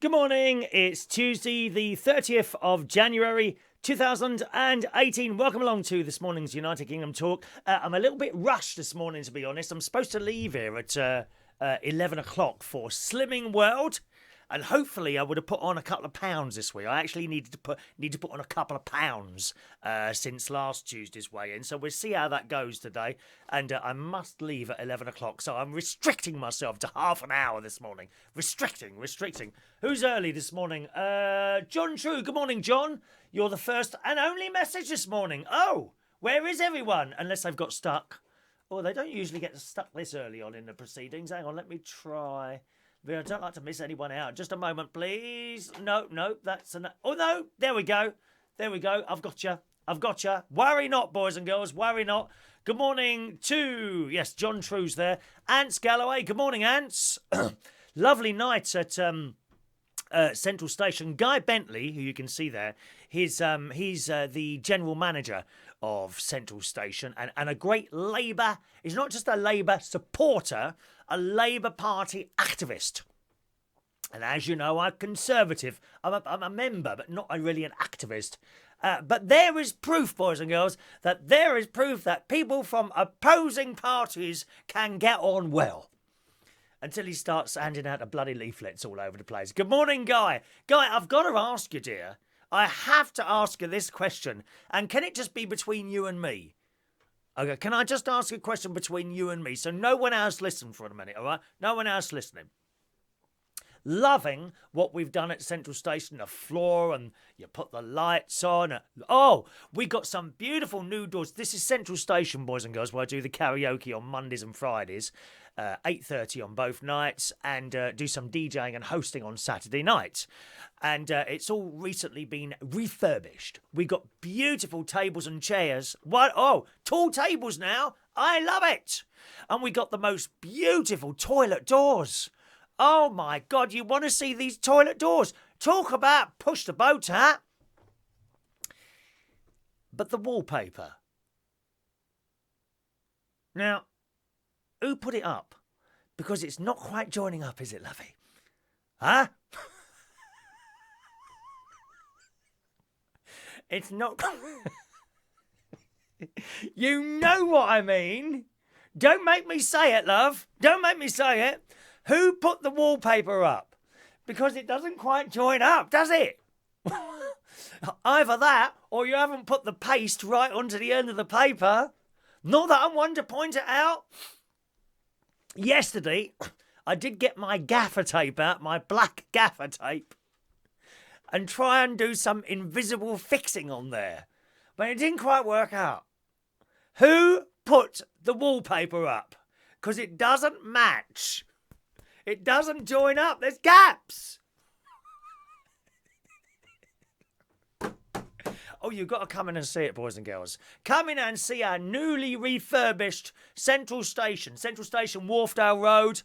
Good morning. It's Tuesday, the 30th of January, 2018. Welcome along to this morning's United Kingdom Talk. I'm a little bit rushed this morning, to be honest. I'm supposed to leave here at 11 o'clock for Slimming World. And hopefully I would have put on a couple of pounds this week. I actually need to put on a couple of pounds since last Tuesday's weigh-in. So we'll see how that goes today. And I must leave at 11 o'clock. So I'm restricting myself to half an hour this morning. Restricting. Who's early this morning? John True. Good morning, John. You're the first and only message this morning. Oh, where is everyone? Unless they've got stuck. Oh, they don't usually get stuck this early on in the proceedings. Hang on, let me try. I don't like to miss anyone out. Just a moment, please. No, that's enough. Oh, no, there we go. I've got you. Worry not, boys and girls. Worry not. Good morning to, yes, John True's there. Ants Galloway. Good morning, Ants. Lovely night at Central Station. Guy Bentley, who you can see there, he's the general manager of Central Station and a great Labour. He's not just a Labour supporter, a Labour Party activist. And as you know, I'm Conservative. I'm a member, but not really an activist. But there is proof, boys and girls, that people from opposing parties can get on well. Until he starts handing out the bloody leaflets all over the place. Good morning, Guy. Guy, I've got to ask you, dear. I have to ask you this question. And can it just be between you and me? Okay, can I just ask a question between you and me? So no one else listen for a minute, all right? No one else listening. Loving what we've done at Central Station, the floor, and you put the lights on. Oh, we got some beautiful new doors. This is Central Station, boys and girls, where I do the karaoke on Mondays and Fridays, 8:30 on both nights, and do some DJing and hosting on Saturday nights. And it's all recently been refurbished. We got beautiful tables and chairs. What? Oh, tall tables now. I love it. And we got the most beautiful toilet doors. Oh my God, you want to see these toilet doors? Talk about push the boat, huh? But the wallpaper. Now, who put it up? Because it's not quite joining up, is it, lovey? Huh? It's not... You know what I mean. Don't make me say it, love. Don't make me say it. Who put the wallpaper up? Because it doesn't quite join up, does it? Either that, or you haven't put the paste right onto the end of the paper. Not that I'm one to point it out. Yesterday, I did get my gaffer tape out, my black gaffer tape, and try and do some invisible fixing on there. But it didn't quite work out. Who put the wallpaper up? Because it doesn't match. It doesn't join up. There's gaps. Oh, you've got to come in and see it, boys and girls. Come in and see our newly refurbished Central Station. Central Station, Wharfdale Road,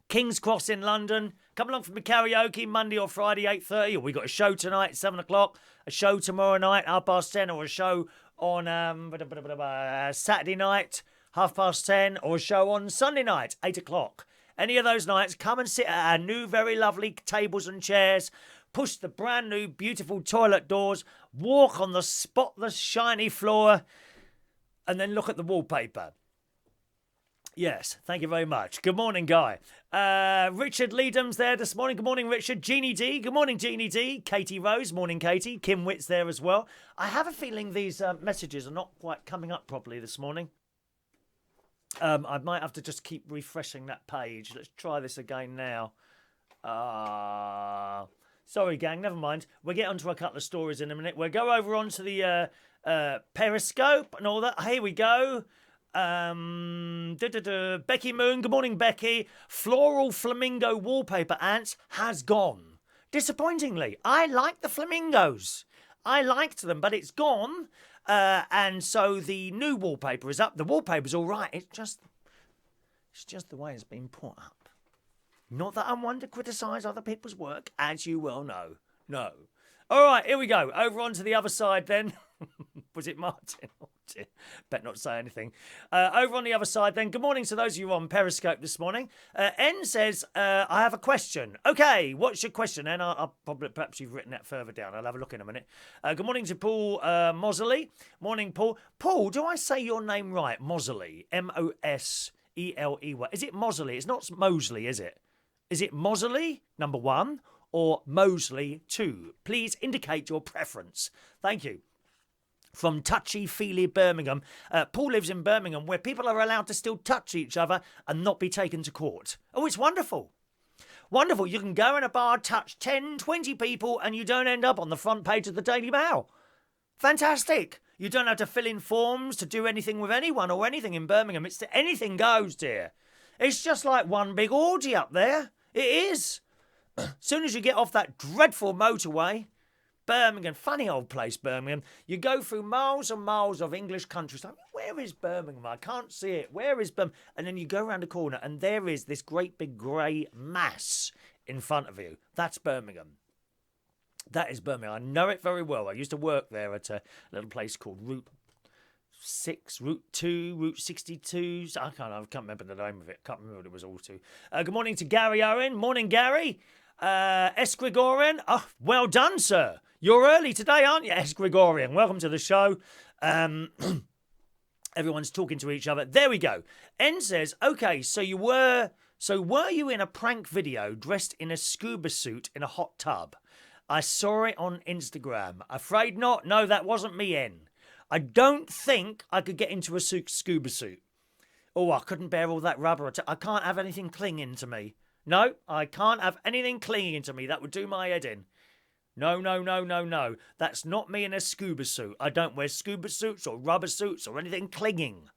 King's Cross in London. Come along for the karaoke Monday or Friday, 8:30. Or we got a show tonight, 7 o'clock. A show tomorrow night, 10:30. Or a show on Saturday night, 10:30. Or a show on Sunday night, 8 o'clock. Any of those nights, come and sit at our new, very lovely tables and chairs. Push the brand new, beautiful toilet doors. Walk on the spotless, shiny floor. And then look at the wallpaper. Yes, thank you very much. Good morning, Guy. Richard Leadham's there this morning. Good morning, Richard. Jeannie D. Good morning, Jeannie D. Katie Rose. Morning, Katie. Kim Witt's there as well. I have a feeling these messages are not quite coming up properly this morning. I might have to just keep refreshing that page. Let's try this again now. Sorry, gang, never mind. We'll get onto a couple of stories in a minute. We'll go over onto the Periscope and all that. Here we go. Becky Moon, good morning, Becky. Floral flamingo wallpaper, Ants, has gone. Disappointingly, I like the flamingos. I liked them, but it's gone. And so the new wallpaper is up. The wallpaper's all right. It's just the way it's been put up. Not that I'm one to criticise other people's work, as you well know. No. All right, here we go. Over onto the other side then. Was it Martin or Bet not say anything. Over on the other side then, good morning to those of you on Periscope this morning. N says, I have a question. Okay, what's your question, N? I'll probably, perhaps you've written that further down. I'll have a look in a minute. Good morning to Paul Mosley. Morning, Paul. Paul, do I say your name right? Mosley. M-O-S-E-L-E-Y. Is it Mosley? It's not Mosley, is it? Is it Mosley, number 1, or Mosley 2? Please indicate your preference. Thank you. From touchy-feely Birmingham. Paul lives in Birmingham, where people are allowed to still touch each other and not be taken to court. Oh, it's wonderful. Wonderful. You can go in a bar, touch 10, 20 people, and you don't end up on the front page of the Daily Mail. Fantastic. You don't have to fill in forms to do anything with anyone or anything in Birmingham. It's anything goes, dear. It's just like one big orgy up there. It is. As soon as you get off that dreadful motorway, Birmingham, funny old place, Birmingham. You go through miles and miles of English countryside. Where is Birmingham? I can't see it. Where is Birmingham? And then you go around the corner and there is this great big grey mass in front of you. That's Birmingham. That is Birmingham. I know it very well. I used to work there at a little place called Route 6, Route 2, Route 62. I can't remember the name of it. Can't remember what it was all to. Good morning to Gary Owen. Morning, Gary. S. Gregorian. Oh, well done, sir. You're early today, aren't you, S. Gregorian? Welcome to the show. Everyone's talking to each other. There we go. N says, okay, so were you in a prank video dressed in a scuba suit in a hot tub? I saw it on Instagram. Afraid not. No, that wasn't me, N. I don't think I could get into a scuba suit. Oh, I couldn't bear all that rubber. I can't have anything clinging to me. No, I can't have anything clinging to me. That would do my head in. No. That's not me in a scuba suit. I don't wear scuba suits or rubber suits or anything clinging.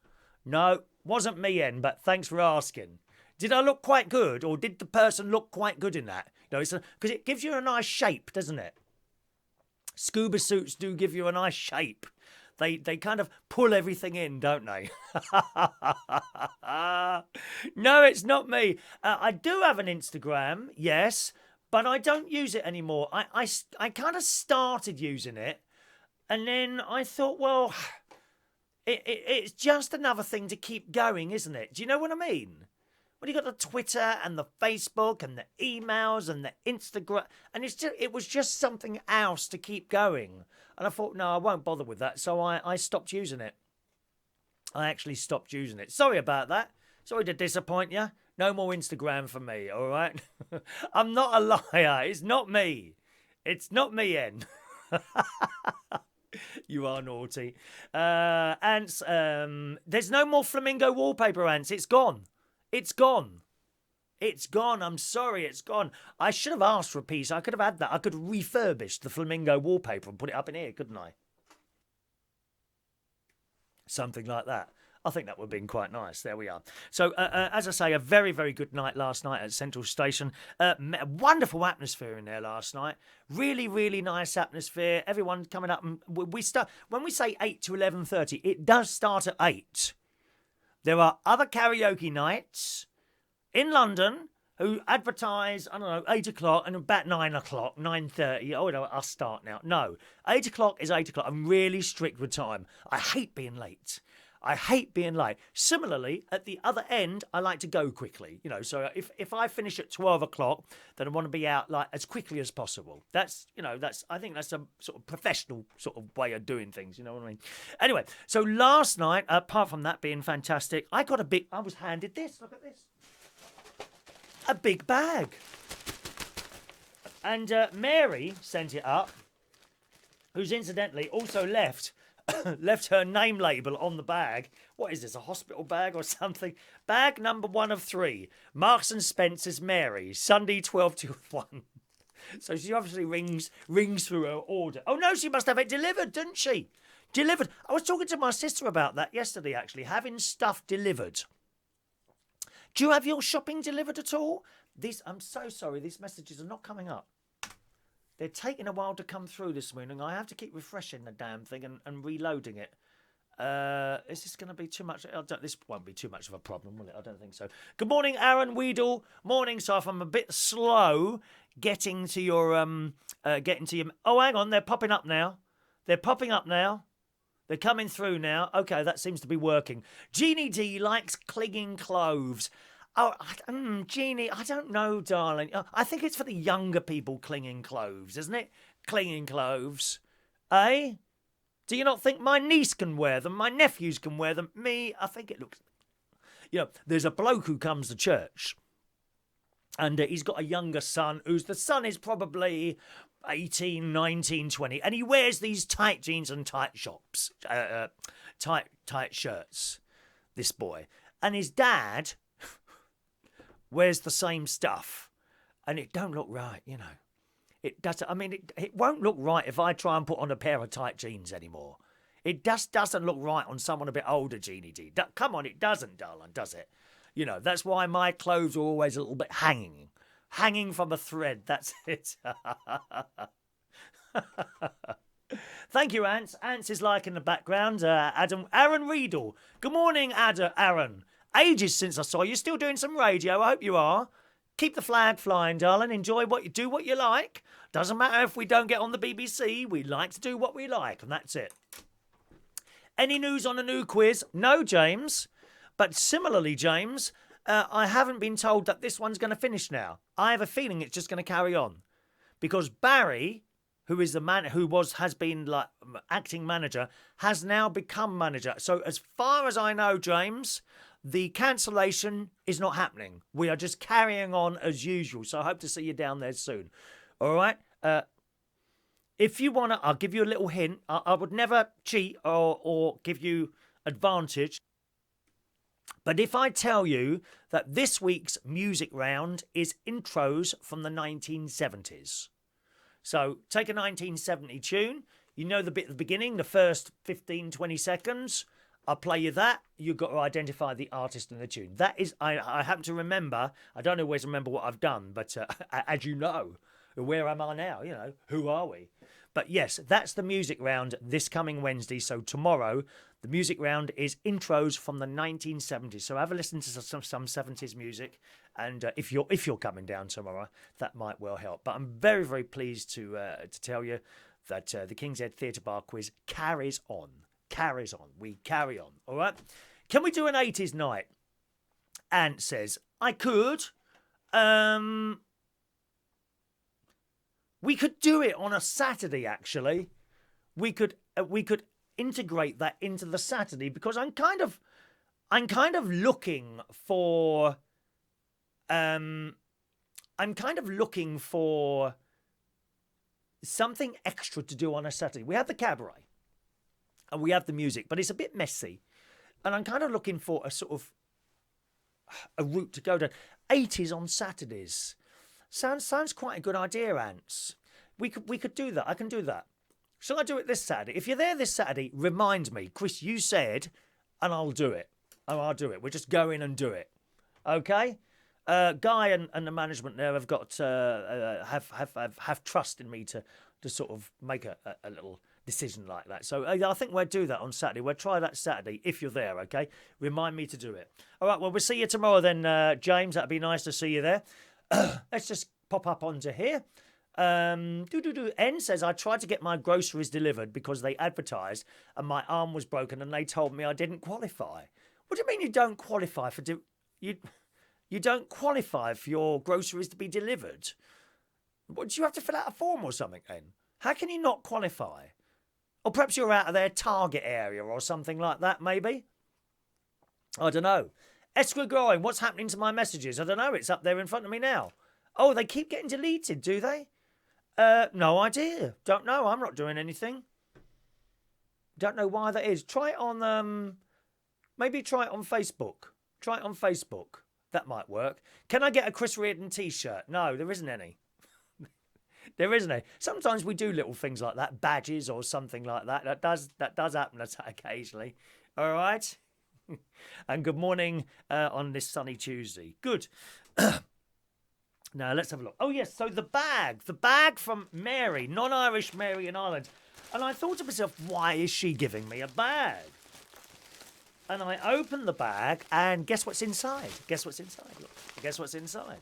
No, wasn't me, N, but thanks for asking. Did I look quite good, or did the person look quite good in that? No, because it gives you a nice shape, doesn't it? Scuba suits do give you a nice shape. They kind of pull everything in, don't they? No, it's not me. I do have an Instagram, yes, but I don't use it anymore. I kind of started using it, and then I thought, well, it's just another thing to keep going, isn't it? Do you know what I mean? Well, you got the Twitter and the Facebook and the emails and the Instagram, and it was just something else to keep going. And I thought, no, I won't bother with that. So I stopped using it. I actually stopped using it. Sorry about that. Sorry to disappoint you. No more Instagram for me, all right? I'm not a liar. It's not me. It's not me, N. You are naughty. Ants, there's no more flamingo wallpaper, Ants. It's gone. It's gone. It's gone. I'm sorry, it's gone. I should have asked for a piece. I could have had that. I could have refurbished the flamingo wallpaper and put it up in here, couldn't I? Something like that. I think that would have been quite nice. There we are. So, as I say, a very, very good night last night at Central Station. Wonderful atmosphere in there last night. Really, really nice atmosphere. Everyone coming up. And we start, when we say 8 to 11:30, it does start at 8. There are other karaoke nights in London who advertise, 8 o'clock and about 9 o'clock, 9:30. Oh, no, I'll start now. No, 8 o'clock is 8 o'clock. I'm really strict with time. I hate being late. Similarly, at the other end, I like to go quickly. So if I finish at 12 o'clock, then I want to be out like as quickly as possible. I think that's a sort of professional sort of way of doing things. You know what I mean? Anyway, so last night, apart from that being fantastic, I was handed this. Look at this. A big bag. And Mary sent it up, who's incidentally also left her name label on the bag. What is this, a hospital bag or something? Bag number 1 of 3. Marks and Spencer's Mary, Sunday 12 to 1. So she obviously rings through her order. Oh no, she must have it delivered, didn't she? Delivered. I was talking to my sister about that yesterday, actually, having stuff delivered. Do you have your shopping delivered at all? I'm so sorry, these messages are not coming up. They're taking a while to come through this morning. I have to keep refreshing the damn thing and reloading it. Is this going to be too much? This won't be too much of a problem, will it? I don't think so. Good morning, Aaron Weedle. Morning, so if I'm a bit slow getting to your... Oh, hang on, they're popping up now. They're coming through now. Okay, that seems to be working. Jeannie D likes clinging cloves. Oh, Jeannie, I don't know, darling. I think it's for the younger people clinging cloves, isn't it? Clinging cloves. Eh? Do you not think my niece can wear them? My nephews can wear them? Me, I think it looks... there's a bloke who comes to church, and he's got a younger son the son is probably 18, 19, 20, and he wears these tight jeans and tight tight shirts, this boy. And his dad wears the same stuff, and it don't look right, It doesn't. I mean, it won't look right if I try and put on a pair of tight jeans anymore. It just doesn't look right on someone a bit older, Jeannie D. Come on, it doesn't, darling, does it? That's why my clothes are always a little bit hanging from a thread. That's it. Thank you, Ants. Ants is like in the background. Aaron Riedel. Good morning, Aaron. Ages since I saw you. Still doing some radio. I hope you are. Keep the flag flying, darling. Enjoy what you like. Doesn't matter if we don't get on the BBC. We like to do what we like, and that's it. Any news on a new quiz? No, James. But similarly, James, I haven't been told that this one's going to finish now. I have a feeling it's just going to carry on, because Barry, who is the man has been like acting manager, has now become manager. So as far as I know, James, the cancellation is not happening. We are just carrying on as usual. So I hope to see you down there soon. All right. If you want to, I'll give you a little hint. I would never cheat or give you advantage. But if I tell you that this week's music round is intros from the 1970s. So take a 1970 tune. You know the bit at the beginning, the first 15, 20 seconds. I'll play you that. You've got to identify the artist and the tune. That is, I happen to remember. I don't always remember what I've done, but as you know, where am I now? Who are we? But yes, that's the music round this coming Wednesday. So tomorrow, the music round is intros from the 1970s. So have a listen to some 70s music, and if you're coming down tomorrow, that might well help. But I'm very, very pleased to tell you that the King's Head Theatre Bar quiz carries on. We carry on. All right. Can we do an 80s night? Ant says I could. We could do it on a Saturday, actually. We could integrate that into the Saturday, because I'm kind of looking for something extra to do on a Saturday. We have the cabaret and we have the music, but it's a bit messy. And I'm kind of looking for a sort of a route to go down. 80s on Saturdays. Sounds quite a good idea, Ants. We could do that. I can do that. Shall I do it this Saturday? If you're there this Saturday, remind me. Chris, you said, and I'll do it. I'll do it. We'll just go in and do it. Okay? Guy and the management there have got have trust in me to sort of make a little decision like that. So I think we'll do that on Saturday. We'll try that Saturday if you're there, okay? Remind me to do it. All right, well, we'll see you tomorrow then, James. That'd be nice to see you there. Let's just pop up onto here. N says, I tried to get my groceries delivered because they advertised and my arm was broken and they told me I didn't qualify. What do you mean you don't qualify for... You don't qualify for your groceries to be delivered? What, do you have to fill out a form or something then? How can you not qualify? Or perhaps you're out of their target area or something like that, maybe? I don't know. Esquire Growing, what's happening to my messages? I don't know, it's up there in front of me now. Oh, they keep getting deleted, do they? No idea. Don't know, I'm not doing anything. Don't know why that is. Try it on, maybe try it on Facebook. Try it on Facebook. That might work. Can I get a Chris Reardon t-shirt? No, there isn't any. There isn't any. Sometimes we do little things like that, badges or something like that. That does happen occasionally. All right? And good morning on this sunny Tuesday. Good. Now, let's have a look. Oh, yes, so the bag from Mary, non-Irish Mary in Ireland. And I thought to myself, why is she giving me a bag? And I opened the bag, and guess what's inside? Guess what's inside? Look, guess what's inside?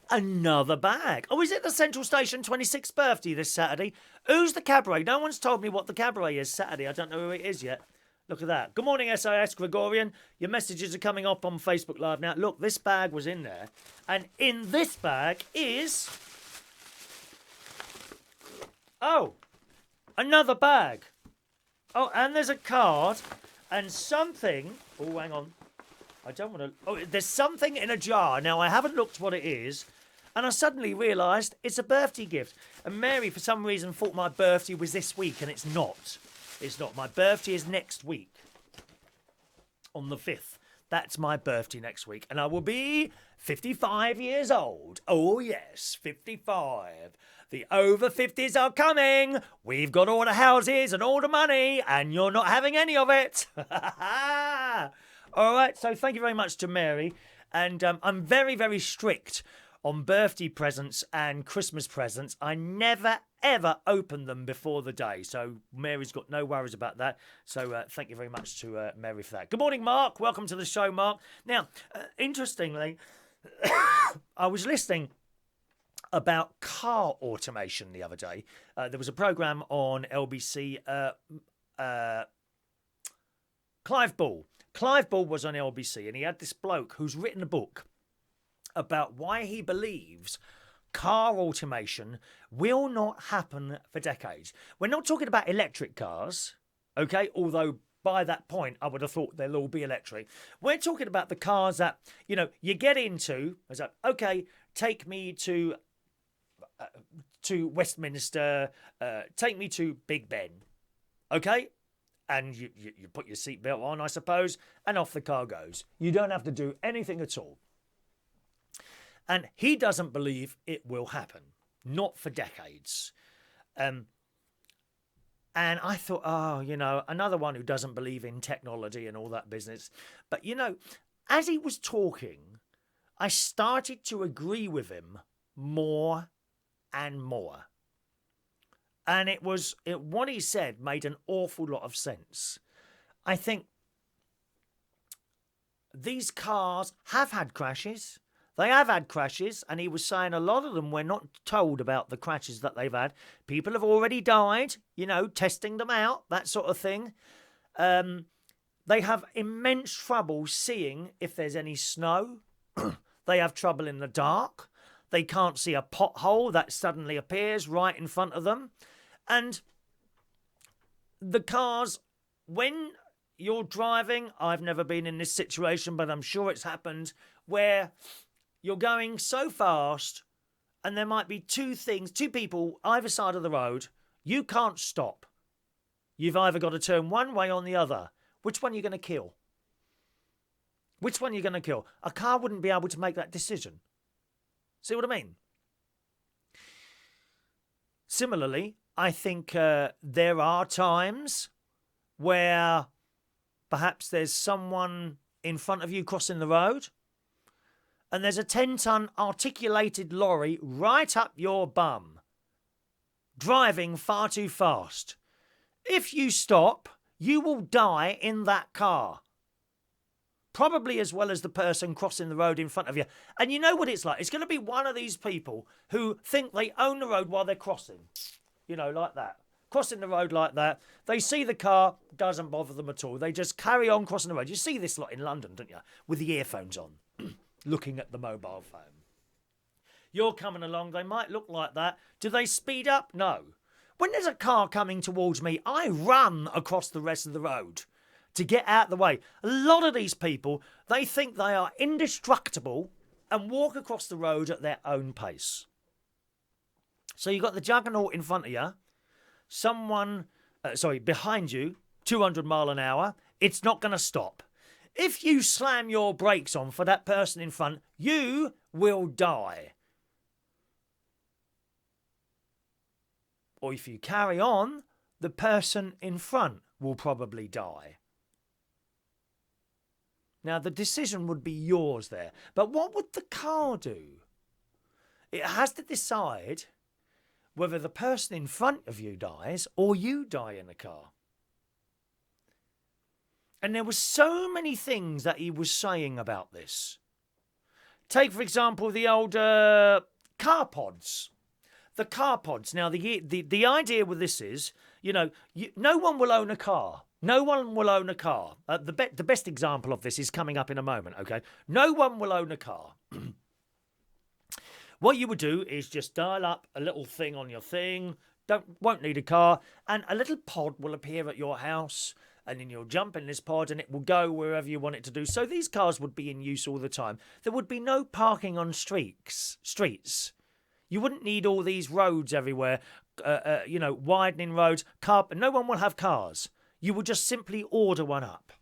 Another bag. Oh, is it the Central Station 26th birthday this Saturday? Who's the cabaret? No one's told me what the cabaret is Saturday. I don't know who it is yet. Look at that. Good morning, SAS Gregorian. Your messages are coming up on Facebook Live now. Look, this bag was in there. And in this bag is... Oh, another bag. Oh, and there's a card and something... Oh, hang on. I don't want to... Oh, there's something in a jar. Now, I haven't looked what it is. And I suddenly realised it's a birthday gift. And Mary, for some reason, thought my birthday was this week, and it's not. It's not. My birthday is next week. On the 5th. That's my birthday next week. And I will be 55 years old. Oh, yes, 55. The over 50s are coming. We've got all the houses and all the money, and you're not having any of it. All right, so thank you very much to Mary. And I'm very, very strict on birthday presents and Christmas presents. I never, ever open them before the day. So Mary's got no worries about that. So thank you very much to Mary for that. Good morning, Mark. Welcome to the show, Mark. Now, interestingly, I was listening about car automation the other day. There was a programme on LBC. Clive Ball. Clive Ball was on LBC, and he had this bloke who's written a book about why he believes car automation will not happen for decades. We're not talking about electric cars, okay? Although by that point, I would have thought they'll all be electric. We're talking about the cars that, you get into. It's like, okay, take me to Westminster, take me to Big Ben, okay? And you put your seatbelt on, I suppose, and off the car goes. You don't have to do anything at all. And he doesn't believe it will happen. Not for decades. And I thought, another one who doesn't believe in technology and all that business. But, as he was talking, I started to agree with him more and more. And what he said made an awful lot of sense. I think these cars have had crashes. They have had crashes, and he was saying a lot of them we're not told about the crashes that they've had. People have already died, testing them out, that sort of thing. They have immense trouble seeing if there's any snow. They have trouble in the dark. They can't see a pothole that suddenly appears right in front of them. And the cars, when you're driving, I've never been in this situation, but I'm sure it's happened, where you're going so fast and there might be two people either side of the road. You can't stop. You've either got to turn one way or the other. Which one are you going to kill? Which one are you going to kill? A car wouldn't be able to make that decision. See what I mean? Similarly, I think there are times where perhaps there's someone in front of you crossing the road, and there's a 10-ton articulated lorry right up your bum, driving far too fast. If you stop, you will die in that car. Probably as well as the person crossing the road in front of you. And you know what it's like? It's going to be one of these people who think they own the road while they're crossing. Like that. Crossing the road like that. They see the car, doesn't bother them at all. They just carry on crossing the road. You see this lot in London, don't you? With the earphones on. Looking at the mobile phone. You're coming along, they might look like that. Do they speed up? No. When there's a car coming towards me, I run across the rest of the road to get out of the way. A lot of these people, they think they are indestructible and walk across the road at their own pace. So you've got the juggernaut in front of you, behind you, 200 mile an hour. It's not going to stop. If you slam your brakes on for that person in front, you will die. Or if you carry on, the person in front will probably die. Now, the decision would be yours there. But what would the car do? It has to decide whether the person in front of you dies or you die in the car. And there were so many things that he was saying about this. Take, for example, the old car pods. The car pods. Now, the idea with this is, no one will own a car. No one will own a car. The best example of this is coming up in a moment, okay? No one will own a car. What you would do is just dial up a little thing on your thing. Won't need a car. And a little pod will appear at your house. And then you'll jump in this pod and it will go wherever you want it to do. So these cars would be in use all the time. There would be no parking on streets. You wouldn't need all these roads everywhere, widening roads. No one will have cars. You will just simply order one up.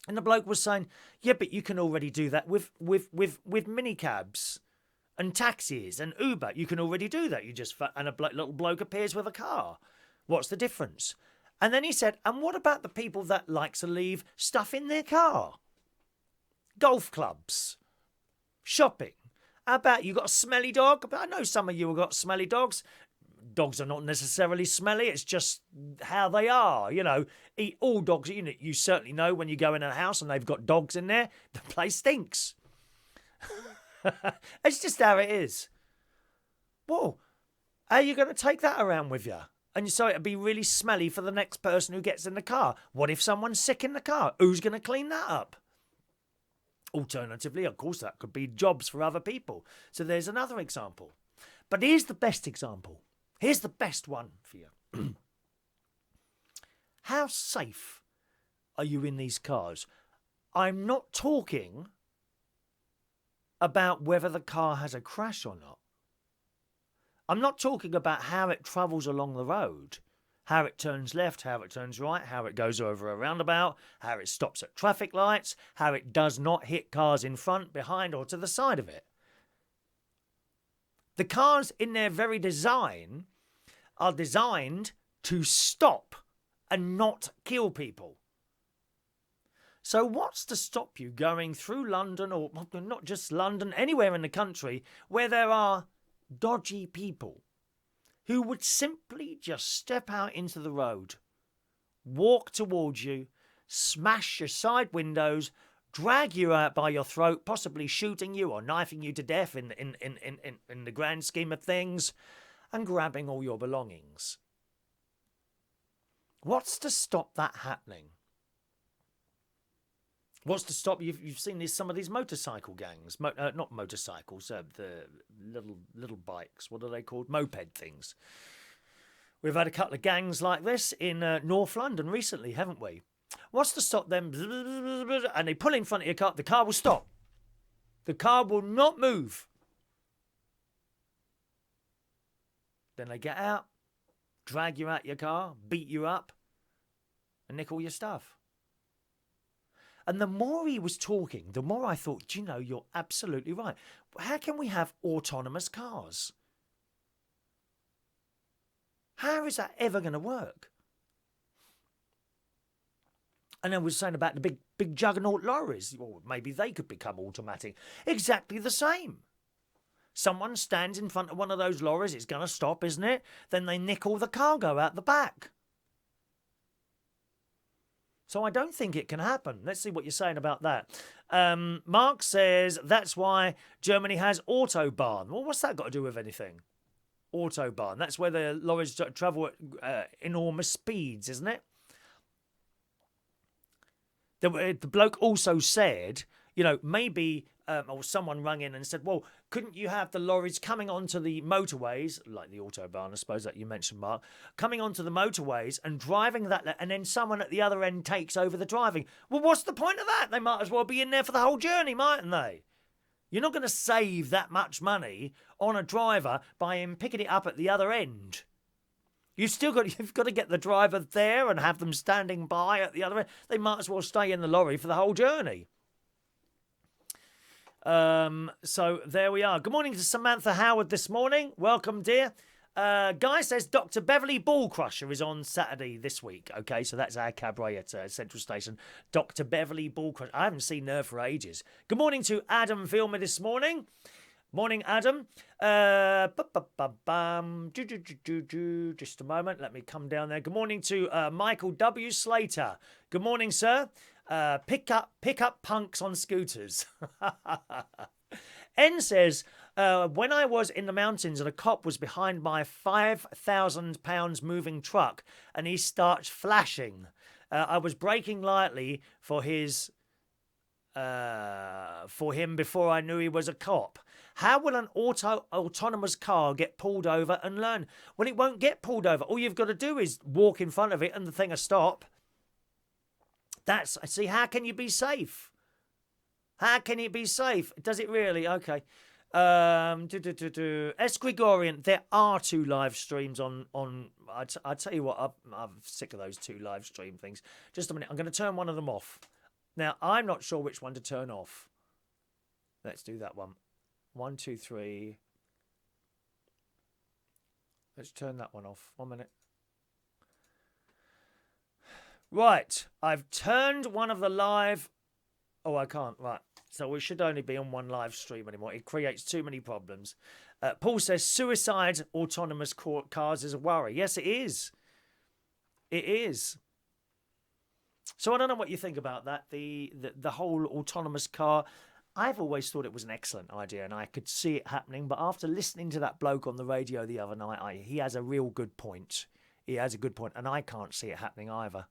And the bloke was saying, yeah, but you can already do that with minicabs and taxis and Uber. You can already do that. And a little bloke appears with a car. What's the difference? And then he said, and what about the people that like to leave stuff in their car? Golf clubs, shopping. How about you got a smelly dog? I know some of you have got smelly dogs. Dogs are not necessarily smelly. It's just how they are. All dogs, you certainly know when you go in a house and they've got dogs in there, the place stinks. It's just how it is. Well, how are you going to take that around with you? And so it'd be really smelly for the next person who gets in the car. What if someone's sick in the car? Who's going to clean that up? Alternatively, of course, that could be jobs for other people. So there's another example. But here's the best example. Here's the best one for you. How safe are you in these cars? I'm not talking about whether the car has a crash or not. I'm not talking about how it travels along the road, how it turns left, how it turns right, how it goes over a roundabout, how it stops at traffic lights, how it does not hit cars in front, behind, or to the side of it. The cars in their very design are designed to stop and not kill people. So what's to stop you going through London, or not just London, anywhere in the country where there are dodgy people who would simply just step out into the road, walk towards you, smash your side windows, drag you out by your throat, possibly shooting you or knifing you to death in the grand scheme of things, and grabbing all your belongings? What's to stop that happening? What's to stop you? You've seen some of these motorcycle gangs, not motorcycles, the little bikes. What are they called? Moped things. We've had a couple of gangs like this in North London recently, haven't we? What's to stop them? And they pull in front of your car. The car will stop. The car will not move. Then they get out, drag you out your car, beat you up, and nick all your stuff. And the more he was talking, the more I thought, you're absolutely right. How can we have autonomous cars? How is that ever going to work? And I was saying about the big juggernaut lorries. Well, maybe they could become automatic. Exactly the same. Someone stands in front of one of those lorries, it's going to stop, isn't it? Then they nick all the cargo out the back. So I don't think it can happen. Let's see what you're saying about that. Mark says that's why Germany has Autobahn. Well, what's that got to do with anything? Autobahn. That's where the lorries travel at enormous speeds, isn't it? The bloke also said, maybe or someone rang in and said, well, couldn't you have the lorries coming onto the motorways, like the Autobahn, I suppose that you mentioned, Mark, coming onto the motorways and driving that, and then someone at the other end takes over the driving? Well, what's the point of that? They might as well be in there for the whole journey, mightn't they? You're not going to save that much money on a driver by him picking it up at the other end. You've got to get the driver there and have them standing by at the other end. They might as well stay in the lorry for the whole journey. So there we are. Good morning to Samantha Howard this morning. Welcome, dear. Guy says Dr. Beverly Ball Crusher is on Saturday this week. Okay, so that's our cabaret at Central Station. Dr. Beverly Ball Crusher. I haven't seen her for ages. Good morning to Adam Filmer this morning. Morning, Adam. Just a moment. Let me come down there. Good morning to Michael W. Slater. Good morning, sir. Pick up punks on scooters. N says, when I was in the mountains and a cop was behind my £5,000 moving truck and he starts flashing, I was braking lightly for him before I knew he was a cop. How will an autonomous car get pulled over and learn? Well, it won't get pulled over. All you've got to do is walk in front of it and the thing will stop. See, how can you be safe? How can it be safe? Does it really? Okay. S. Gregorian, there are 2 live streams on I tell you what, I'm sick of those 2 live stream things. Just a minute, I'm going to turn one of them off. Now, I'm not sure which one to turn off. Let's do that one. 1, 2, 3. Let's turn that one off. 1 minute. Right, I've turned one of the live... Oh, I can't. Right. So we should only be on one live stream anymore. It creates too many problems. Paul says suicide autonomous cars is a worry. Yes, it is. It is. So I don't know what you think about that. The whole autonomous car. I've always thought it was an excellent idea and I could see it happening. But after listening to that bloke on the radio the other night, he has a real good point. He has a good point, and I can't see it happening either.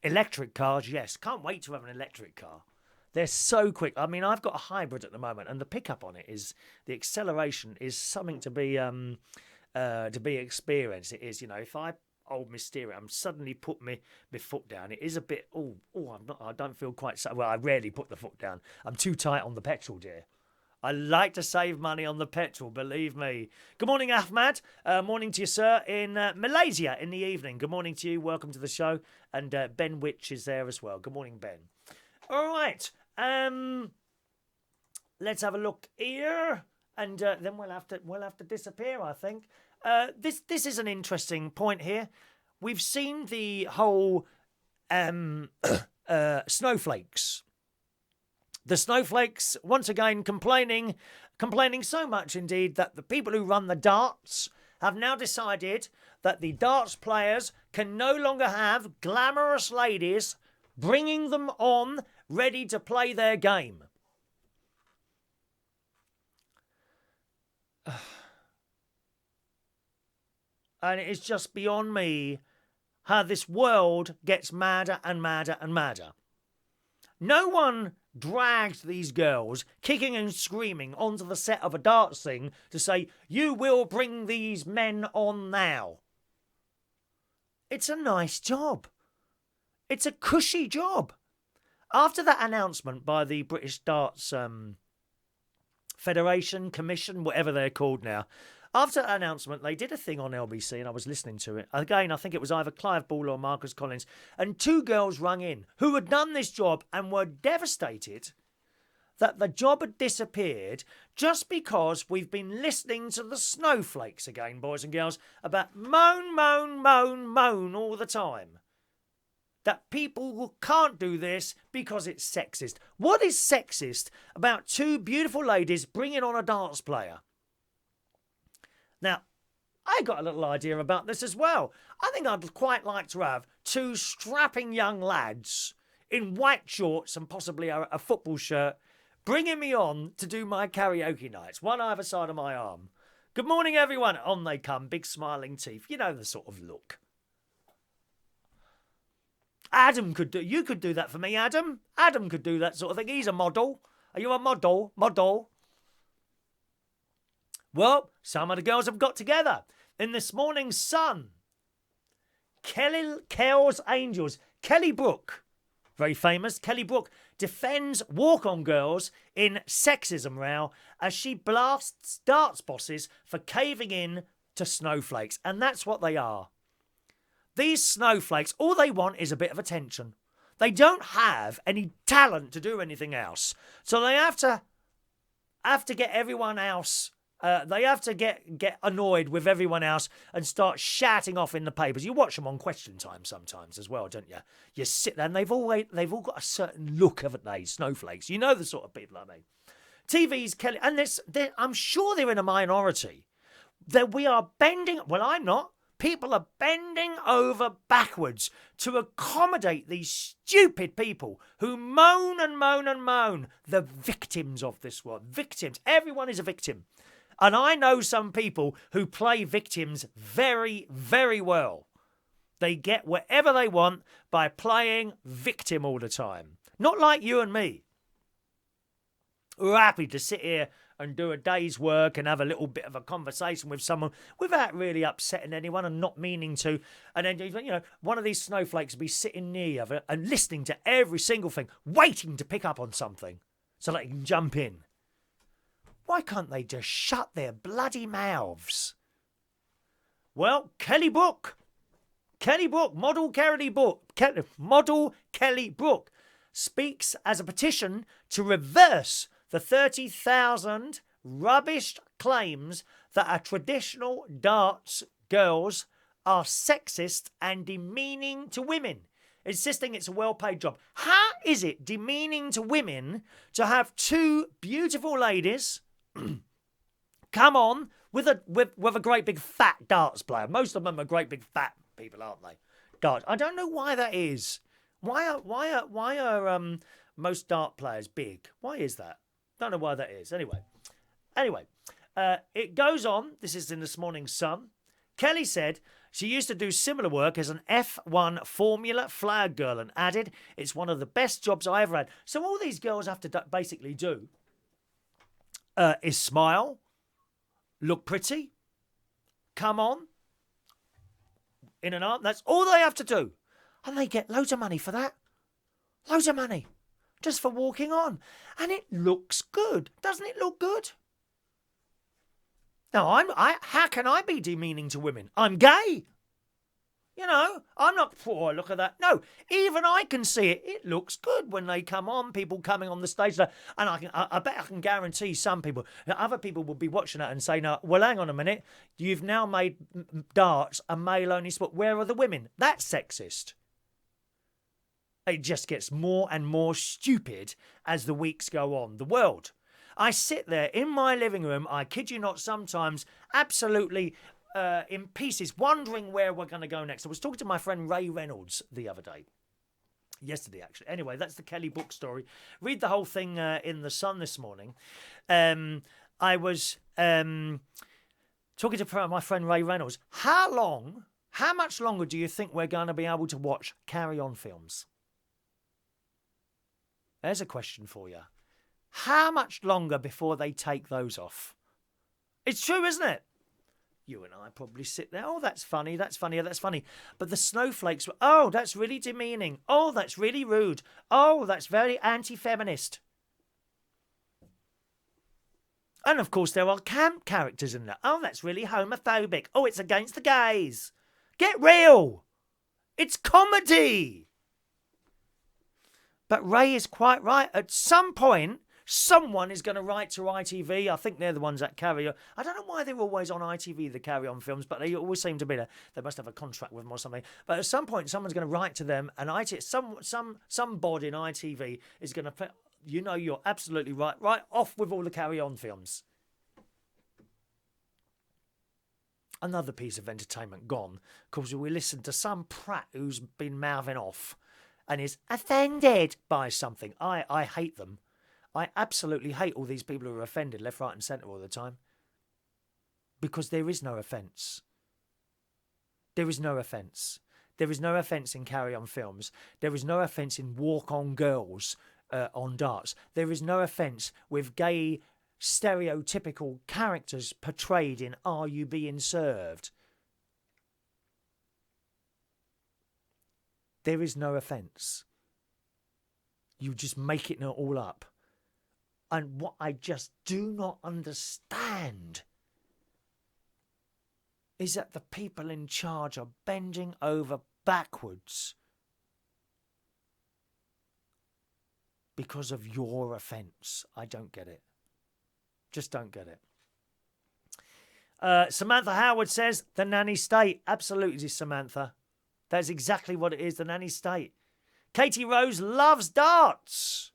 Electric cars, yes. Can't wait to have an electric car. They're so quick. I mean, I've got a hybrid at the moment, and the pickup on it is, the acceleration is something to be experienced. It is, if I hold my steering, I'm suddenly put my foot down. It is a bit, I don't feel quite so, well, I rarely put the foot down. I'm too tight on the petrol, dear. I like to save money on the petrol, believe me. Good morning, Ahmad. Morning to you, sir, in Malaysia in the evening. Good morning to you. Welcome to the show. And Ben Witch is there as well. Good morning, Ben. All right. Let's have a look here. And then we'll have to disappear, I think. This is an interesting point here. We've seen the whole snowflakes. The snowflakes, once again, complaining so much indeed that the people who run the darts have now decided that the darts players can no longer have glamorous ladies bringing them on ready to play their game. And it is just beyond me how this world gets madder and madder and madder. No one dragged these girls kicking and screaming onto the set of a darts thing to say, you will bring these men on now. It's a nice job. It's a cushy job. After that announcement by the British Darts Federation, Commission, whatever they're called now, after that announcement, they did a thing on LBC and I was listening to it. Again, I think it was either Clive Ball or Marcus Collins. And 2 girls rung in who had done this job and were devastated that the job had disappeared just because we've been listening to the snowflakes again, boys and girls, about moan, moan, moan, moan all the time. That people can't do this because it's sexist. What is sexist about 2 beautiful ladies bringing on a darts player? Now, I got a little idea about this as well. I think I'd quite like to have 2 strapping young lads in white shorts and possibly a football shirt bringing me on to do my karaoke nights, one either side of my arm. Good morning, everyone. On they come, big smiling teeth. You know the sort of look. Adam you could do that for me, Adam. Adam could do that sort of thing. He's a model. Are you a model? Model. Well, some of the girls have got together. In this morning's Sun, Kel's Angels, Kelly Brook, very famous, Kelly Brook defends walk-on girls in sexism row as she blasts darts bosses for caving in to snowflakes. And that's what they are. These snowflakes, all they want is a bit of attention. They don't have any talent to do anything else. So they have to get everyone else. They have to get annoyed with everyone else and start shouting off in the papers. You watch them on Question Time sometimes as well, don't you? You sit there and they've all got a certain look, haven't they? Snowflakes. You know the sort of people I mean. TV's Kelly, and I'm sure they're in a minority. That we are bending. Well, I'm not, People are bending over backwards to accommodate these stupid people who moan and moan and moan. The victims of this world. Victims. Everyone is a victim. And I know some people who play victims very, very well. They get whatever they want by playing victim all the time. Not like you and me. We're happy to sit here and do a day's work and have a little bit of a conversation with someone without really upsetting anyone and not meaning to. And then, you know, one of these snowflakes will be sitting near you and listening to every single thing, waiting to pick up on something so they can jump in. Why can't they just shut their bloody mouths? Well, Kelly Brook, Model Kelly Brook, speaks as a petition to reverse the 30,000 rubbish claims that our traditional darts girls are sexist and demeaning to women, insisting it's a well-paid job. How is it demeaning to women to have two beautiful ladies come on with a great big fat darts player? Most of them are great big fat people, aren't they? Darts. I don't know why that is. Why are most dart players big? Why is that? Don't know why that is. Anyway, it goes on. This is in this morning's Sun. Kelly said she used to do similar work as an F1 Formula flag girl and added, "It's one of the best jobs I ever had." So all these girls have to basically do is smile, look pretty, come on, in and out. That's all they have to do. And they get loads of money for that. Loads of money. Just for walking on. And it looks good. Doesn't it look good? Now, how can I be demeaning to women? I'm gay. You know, I'm not, oh, look at that. No, even I can see it. It looks good when they come on, people coming on the stage. And I bet I can guarantee some people, other people will be watching that and say, no, well, hang on a minute. You've now made darts a male-only sport. Where are the women? That's sexist. It just gets more and more stupid as the weeks go on. The world. I sit there in my living room, I kid you not, sometimes absolutely in pieces, wondering where we're going to go next. I was talking to my friend Ray Reynolds the other day. Yesterday, actually. Anyway, that's the Kelly Brook story. Read the whole thing in the Sun this morning. I was talking to my friend Ray Reynolds. How much longer do you think we're going to be able to watch Carry On films? There's a question for you. How much longer before they take those off? It's true, isn't it? You and I probably sit there, oh, that's funny, that's funny, that's funny. But the snowflakes were, oh, that's really demeaning. Oh, that's really rude. Oh, that's very anti-feminist. And of course, there are camp characters in there. Oh, that's really homophobic. Oh, it's against the gays. Get real. It's comedy. But Ray is quite right. At some point, someone is going to write to ITV. I think they're the ones that carry on. I don't know why they're always on ITV, the Carry On films, but they always seem to be there. They must have a contract with them or something. But at some point, someone's going to write to them, and some bod in ITV is going to put, you know, you're absolutely right. Right off with all the Carry On films. Another piece of entertainment gone, because we listened to some prat who's been mouthing off and is offended by something. I hate them. I absolutely hate all these people who are offended left, right and centre all the time. Because there is no offence. There is no offence. There is no offence in Carry On films. There is no offence in Walk On Girls on darts. There is no offence with gay stereotypical characters portrayed in Are You Being Served? There is no offence. You just make it all up. And what I just do not understand is that the people in charge are bending over backwards because of your offence. I don't get it. Just don't get it. Samantha Howard says, the nanny state. Absolutely, Samantha. That's exactly what it is, the nanny state. Katie Rose loves darts.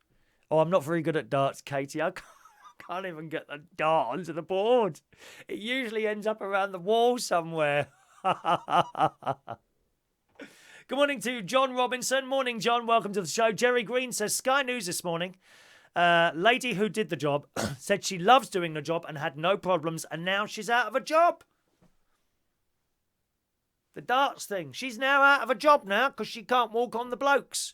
Oh, I'm not very good at darts, Katie. I can't even get the dart onto the board. It usually ends up around the wall somewhere. Good morning to John Robinson. Morning, John. Welcome to the show. Jerry Green says Sky News this morning. Lady who did the job said she loves doing the job and had no problems, and now she's out of a job. The darts thing. She's now out of a job now because she can't walk on the blokes.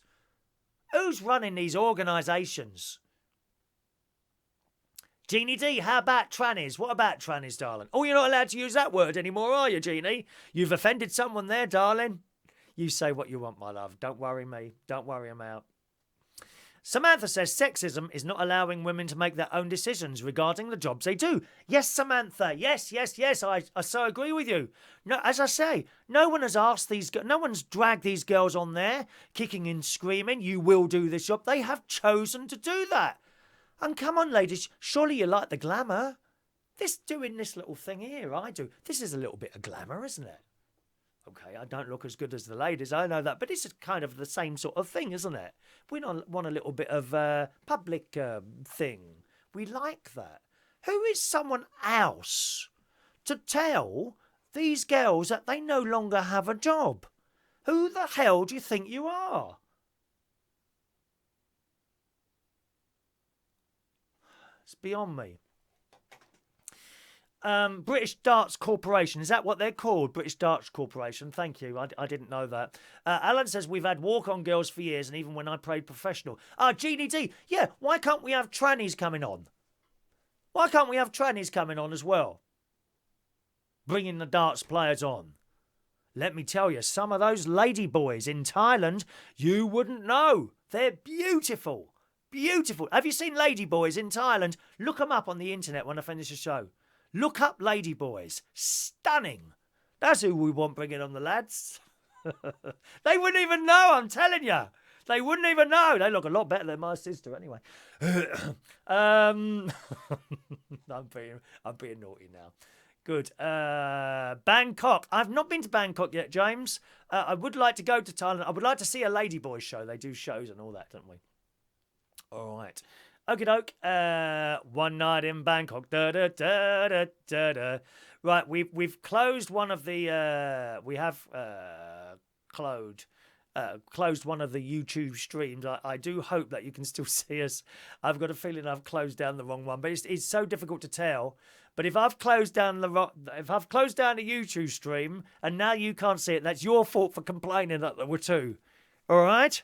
Who's running these organisations? Jeannie D, how about trannies? What about trannies, darling? Oh, you're not allowed to use that word anymore, are you, Jeannie? You've offended someone there, darling. You say what you want, my love. Don't worry me. Don't worry them out. Samantha says sexism is not allowing women to make their own decisions regarding the jobs they do. Yes, Samantha. Yes. I so agree with you. No, as I say, no one has asked no one's dragged these girls on there, kicking and screaming, you will do this job. They have chosen to do that. And come on, ladies, surely you like the glamour. Doing this little thing here, I do. This is a little bit of glamour, isn't it? Okay, I don't look as good as the ladies, I know that, but it's kind of the same sort of thing, isn't it? We want a little bit of public thing. We like that. Who is someone else to tell these girls that they no longer have a job? Who the hell do you think you are? It's beyond me. British Darts Corporation. Is that what they're called? British Darts Corporation. Thank you. I didn't know that. Alan says we've had walk-on girls for years, and even when I played professional. Jeannie D. Yeah, why can't we have trannies coming on? Why can't we have trannies coming on as well? Bringing the darts players on. Let me tell you, some of those ladyboys in Thailand, you wouldn't know. They're beautiful. Beautiful. Have you seen ladyboys in Thailand? Look them up on the internet when I finish the show. Look up Ladyboys. Stunning. That's who we want bringing on the lads. They wouldn't even know, I'm telling you. They wouldn't even know. They look a lot better than my sister anyway. I'm being naughty now. Good. Bangkok. I've not been to Bangkok yet, James. I would like to go to Thailand. I would like to see a Ladyboys show. They do shows and all that, don't we? All right. Okie doke. One night in Bangkok. Da, da, da, da, da, da. Right, we've closed one of the closed one of the YouTube streams. I do hope that you can still see us. I've got a feeling I've closed down the wrong one, but it's so difficult to tell. But if I've closed down the YouTube stream and now you can't see it, that's your fault for complaining that there were two. All right.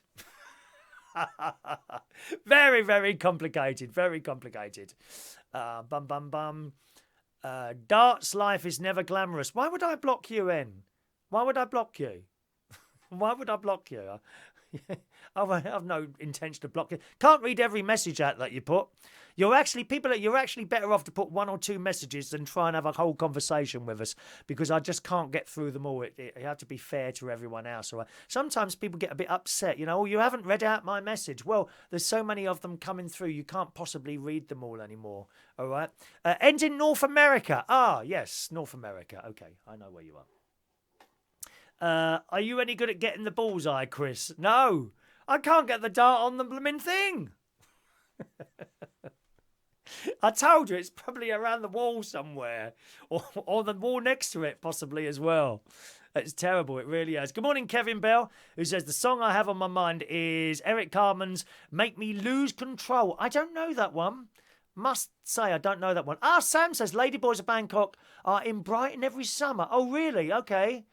Very, very complicated. Very complicated. Darts life is never glamorous. Why would I block you, N? Why would I block you? Why would I block you? I have no intention to block you. Can't read every message out that you put. You're actually better off to put one or two messages than try and have a whole conversation with us, because I just can't get through them all. You have to be fair to everyone else. All right? Sometimes people get a bit upset. Oh, you haven't read out my message. Well, there's so many of them coming through, you can't possibly read them all anymore. All right. Ends in North America. Yes, North America. Okay, I know where you are. Are you any good at getting the bullseye, Chris? No, I can't get the dart on the blooming thing. I told you, it's probably around the wall somewhere, or the wall next to it possibly as well. It's terrible, it really is. Good morning, Kevin Bell, who says the song I have on my mind is Eric Carmen's Make Me Lose Control. I don't know that one. Must say I don't know that one. Sam says Ladyboys of Bangkok are in Brighton every summer. Oh, really? Okay.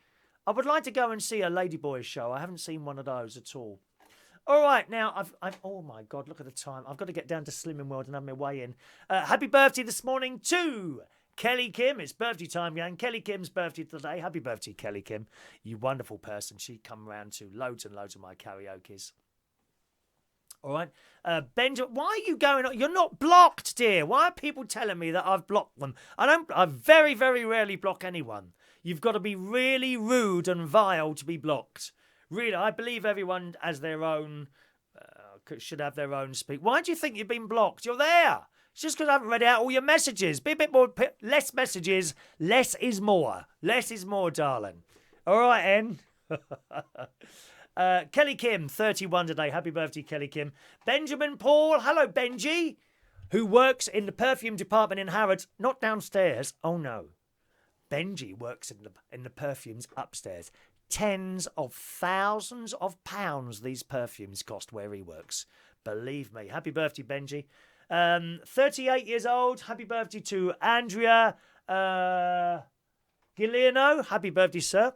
I would like to go and see a Ladyboys show. I haven't seen one of those at all. All right, now, I've oh my God, look at the time. I've got to get down to Slimming World and have my way in. Happy birthday this morning to Kelly Kim. It's birthday time, gang. Kelly Kim's birthday today. Happy birthday, Kelly Kim. You wonderful person. She come round to loads and loads of my karaokes. All right. Benjamin, why are you going on? You're not blocked, dear. Why are people telling me that I've blocked them? I very, very rarely block anyone. You've got to be really rude and vile to be blocked. Really, I believe everyone has their own, should have their own speak. Why do you think you've been blocked? You're there. It's just because I haven't read out all your messages. Be a bit more, less messages. Less is more. Less is more, darling. All right, N. Kelly Kim, 31 today. Happy birthday, Kelly Kim. Benjamin Paul. Hello, Benji. Who works in the perfume department in Harrods. Not downstairs. Oh, no. Benji works in the perfumes upstairs. Tens of thousands of pounds these perfumes cost where he works. Believe me. Happy birthday, Benji. 38 years old. Happy birthday to Andrea Giuliano. Happy birthday, sir.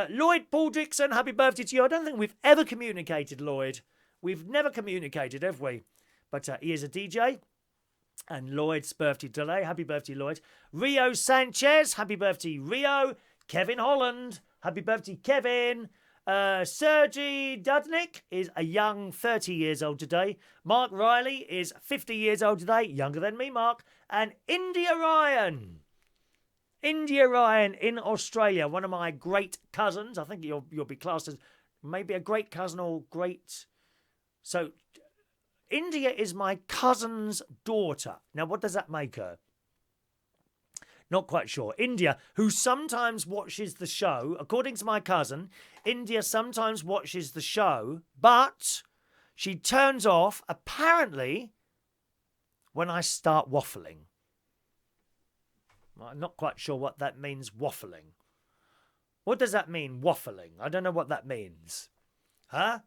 Lloyd Paul Dixon. Happy birthday to you. I don't think we've ever communicated, Lloyd. We've never communicated, have we? But he is a DJ. And Lloyd's birthday today. Happy birthday, Lloyd. Rio Sanchez. Happy birthday, Rio. Kevin Holland. Happy birthday, Kevin. Sergei Dudnik is a young 30 years old today. Mark Riley is 50 years old today. Younger than me, Mark. And India Ryan. India Ryan in Australia. One of my great cousins. I think you'll be classed as maybe a great cousin or great... So, India is my cousin's daughter. Now, what does that make her? Not quite sure. India, who sometimes watches the show, according to my cousin, India sometimes watches the show, but she turns off, apparently, when I start waffling. I'm not quite sure what that means, waffling. What does that mean, waffling? I don't know what that means. Huh?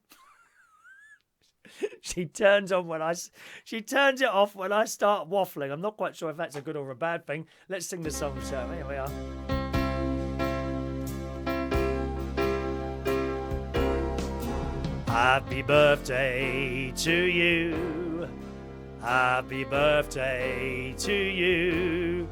She turns it off when I start waffling. I'm not quite sure if that's a good or a bad thing. Let's sing the song, shall we? Here we are. Happy birthday to you. Happy birthday to you.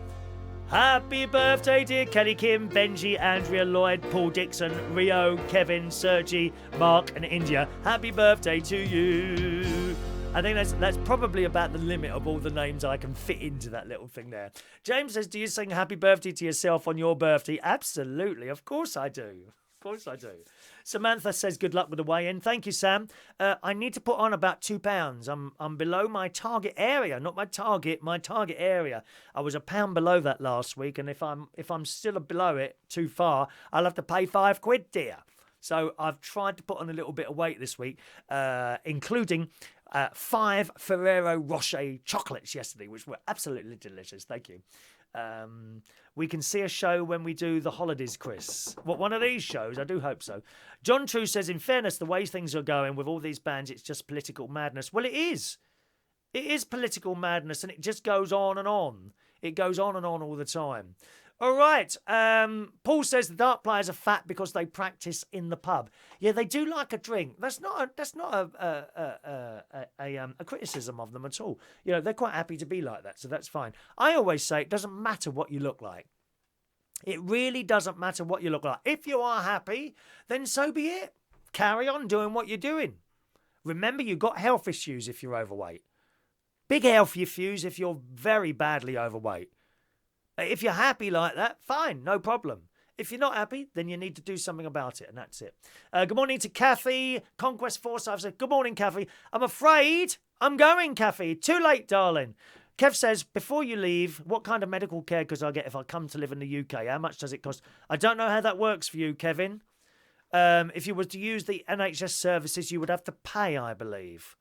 Happy birthday, dear Kelly Kim, Benji, Andrea, Lloyd, Paul Dixon, Rio, Kevin, Sergei, Mark and India. Happy birthday to you. I think that's probably about the limit of all the names I can fit into that little thing there. James says, do you sing happy birthday to yourself on your birthday? Absolutely. Of course I do. Of course I do. Samantha says, good luck with the weigh-in. Thank you, Sam. I need to put on about 2 pounds. I'm below my target area, not my target area. I was £1 below that last week, and if I'm still below it too far, I'll have to pay £5, dear. So I've tried to put on a little bit of weight this week, including 5 Ferrero Rocher chocolates yesterday, which were absolutely delicious. Thank you. We can see a show when we do the holidays, Chris. What, one of these shows? I do hope so. John True says, in fairness, the way things are going with all these bans, it's just political madness. Well, it is. It is political madness, and it just goes on and on. It goes on and on all the time. All right. Paul says the dart players are fat because they practice in the pub. Yeah, they do like a drink. That's not a criticism of them at all. You know, they're quite happy to be like that, so that's fine. I always say it doesn't matter what you look like. It really doesn't matter what you look like. If you are happy, then so be it. Carry on doing what you're doing. Remember, you've got health issues if you're overweight. Big health issues if you're very badly overweight. If you're happy like that, fine, no problem. If you're not happy, then you need to do something about it, and that's it. Good morning to Kathy. Conquest Forsyth said, good morning, Kathy. I'm afraid I'm going, Kathy. Too late, darling. Kev says, before you leave, what kind of medical care could I get if I come to live in the UK? How much does it cost? I don't know how that works for you, Kevin. If you were to use the NHS services, you would have to pay, I believe.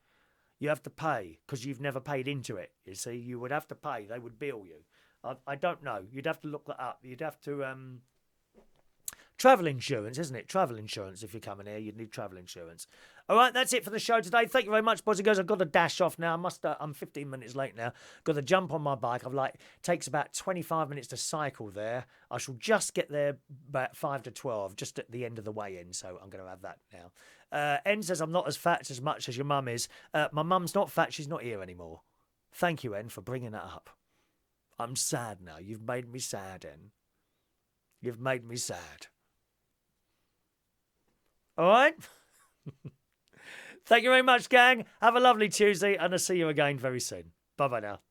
You have to pay because you've never paid into it. You see, you would have to pay. They would bill you. I don't know. You'd have to look that up. You'd have to... travel insurance, isn't it? Travel insurance. If you're coming here, you'd need travel insurance. All right, that's it for the show today. Thank you very much, boys and girls. I've got to dash off now. I'm 15 minutes late now. Got to jump on my bike. Takes about 25 minutes to cycle there. I shall just get there about 5 to 12, just at the end of the way in. So I'm going to have that now. En says I'm not as fat as much as your mum is. My mum's not fat. She's not here anymore. Thank you, En, for bringing that up. I'm sad now. You've made me sad, En. You've made me sad. All right? Thank you very much, gang. Have a lovely Tuesday, and I'll see you again very soon. Bye-bye now.